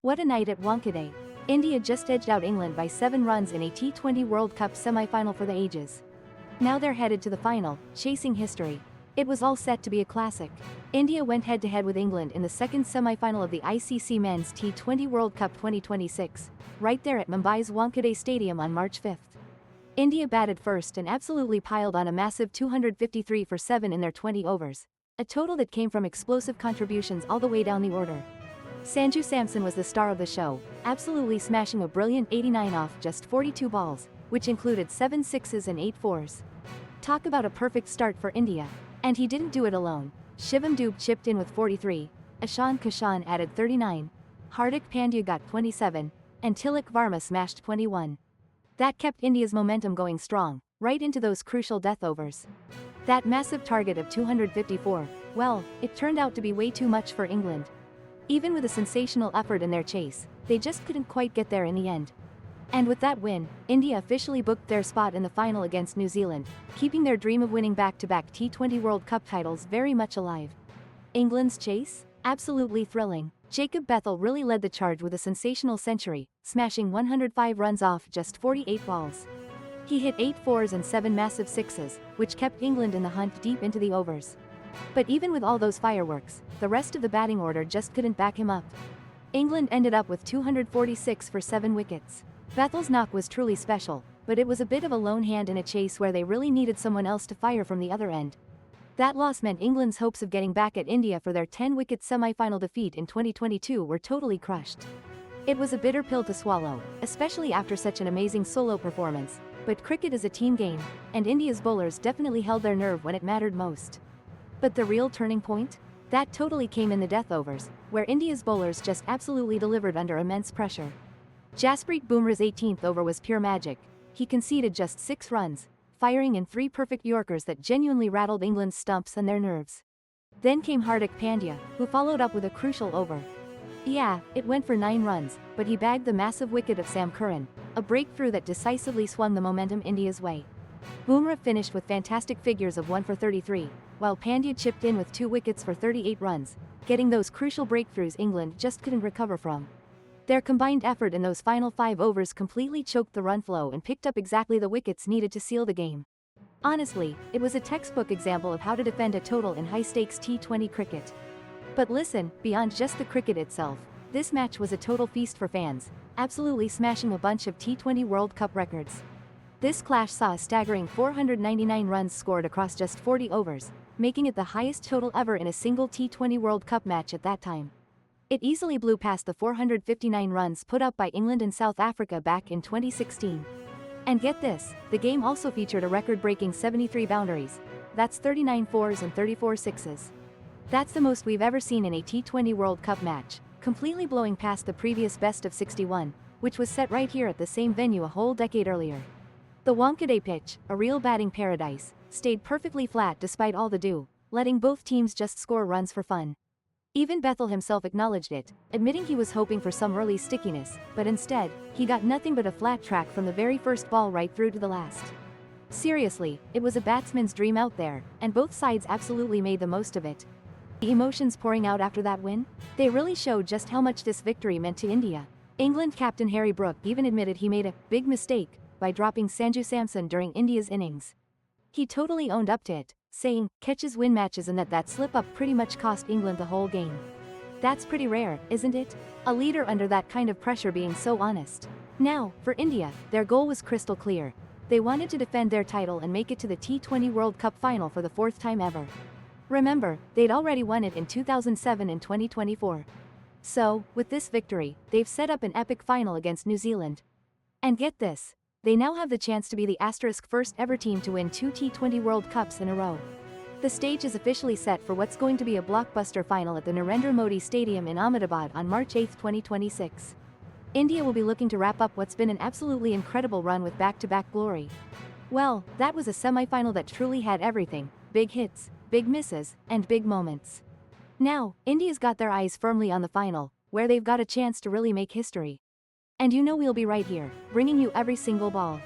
What a night at Wankhede. India just edged out England by 7 runs in a T20 World Cup semi-final for the ages. Now they're headed to the final, chasing history. It was all set to be a classic. India went head-to-head with England in the second semi-final of the ICC Men's T20 World Cup 2026, right there at Mumbai's Wankhede Stadium on March 5th. India batted first and absolutely piled on a massive 253 for 7 in their 20 overs, a total that came from explosive contributions all the way down the order. Sanju Samson was the star of the show, absolutely smashing a brilliant 89 off just 42 balls, which included 7 sixes and 8 fours. Talk about a perfect start for India. And he didn't do it alone. Shivam Dube chipped in with 43, Ishan Kishan added 39, Hardik Pandya got 27, and Tilak Varma smashed 21. That kept India's momentum going strong, right into those crucial death overs. That massive target of 254, well, it turned out to be way too much for England. Even with a sensational effort in their chase, they just couldn't quite get there in the end. And with that win, India officially booked their spot in the final against New Zealand, keeping their dream of winning back-to-back T20 World Cup titles very much alive. England's chase? Absolutely thrilling. Jacob Bethel really led the charge with a sensational century, smashing 105 runs off just 48 balls. He hit 8 fours and 7 massive sixes, which kept England in the hunt deep into the overs. But even with all those fireworks, the rest of the batting order just couldn't back him up. England ended up with 246 for 7 wickets. Bethel's knock was truly special, but it was a bit of a lone hand in a chase where they really needed someone else to fire from the other end. That loss meant England's hopes of getting back at India for their 10-wicket semi-final defeat in 2022 were totally crushed. It was a bitter pill to swallow, especially after such an amazing solo performance, but cricket is a team game, and India's bowlers definitely held their nerve when it mattered most. But the real turning point? That totally came in the death overs, where India's bowlers just absolutely delivered under immense pressure. Jasprit Bumrah's 18th over was pure magic. He conceded just 6 runs, firing in 3 perfect Yorkers that genuinely rattled England's stumps and their nerves. Then came Hardik Pandya, who followed up with a crucial over. Yeah, it went for 9 runs, but he bagged the massive wicket of Sam Curran, a breakthrough that decisively swung the momentum India's way. Bumrah finished with fantastic figures of 1 for 33, while Pandya chipped in with 2 wickets for 38 runs, getting those crucial breakthroughs England just couldn't recover from. Their combined effort in those final 5 overs completely choked the run flow and picked up exactly the wickets needed to seal the game. Honestly, it was a textbook example of how to defend a total in high-stakes T20 cricket. But listen, beyond just the cricket itself, this match was a total feast for fans, absolutely smashing a bunch of T20 World Cup records. This clash saw a staggering 499 runs scored across just 40 overs, making it the highest total ever in a single T20 World Cup match at that time. It easily blew past the 459 runs put up by England and South Africa back in 2016. And get this, the game also featured a record-breaking 73 boundaries. That's 39 fours and 34 sixes. That's the most we've ever seen in a T20 World Cup match, completely blowing past the previous best of 61, which was set right here at the same venue a whole decade earlier. The Wankhede pitch, a real batting paradise, stayed perfectly flat despite all the dew, letting both teams just score runs for fun. Even Bethel himself acknowledged it, admitting he was hoping for some early stickiness, but instead, he got nothing but a flat track from the very first ball right through to the last. Seriously, it was a batsman's dream out there, and both sides absolutely made the most of it. The emotions pouring out after that win? They really showed just how much this victory meant to India. England captain Harry Brook even admitted he made a big mistake by dropping Sanju Samson during India's innings. He totally owned up to it, saying, catches win matches and that slip-up pretty much cost England the whole game. That's pretty rare, isn't it? A leader under that kind of pressure being so honest. Now, for India, their goal was crystal clear. They wanted to defend their title and make it to the T20 World Cup final for the 4th time ever. Remember, they'd already won it in 2007 and 2024. So, with this victory, they've set up an epic final against New Zealand. And get this, they now have the chance to be the first ever team to win 2 T20 World Cups in a row. The stage is officially set for what's going to be a blockbuster final at the Narendra Modi Stadium in Ahmedabad on March 8, 2026. India will be looking to wrap up what's been an absolutely incredible run with back-to-back glory. Well, that was a semi-final that truly had everything: big hits, big misses, and big moments. Now, India's got their eyes firmly on the final, where they've got a chance to really make history. And you know we'll be right here, bringing you every single ball.